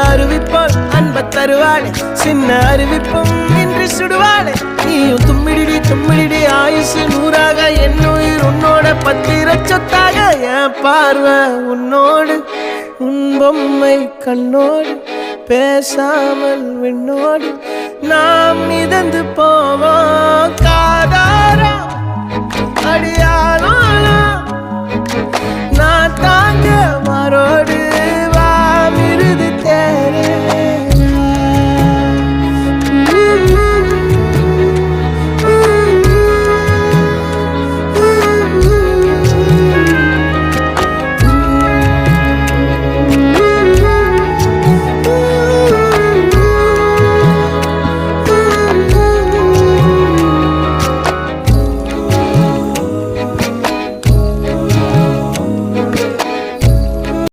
அறிவிப்பாள் அன்ப தருவாளே சின்ன அறிவிப்பும் இன்று சுடுவாளே நீயும் தும்மிடிடி தும்மிடிடி ஆயுசு நூறாக என் உயிர் உன்னோட பத்திர சொத்தாக என் பார்வை உன்னோடு உன் பொம்மை கண்ணோடு பேசாமல் விண்ணோடு நாம் மிதந்து போவோம் காதாரா அடியாள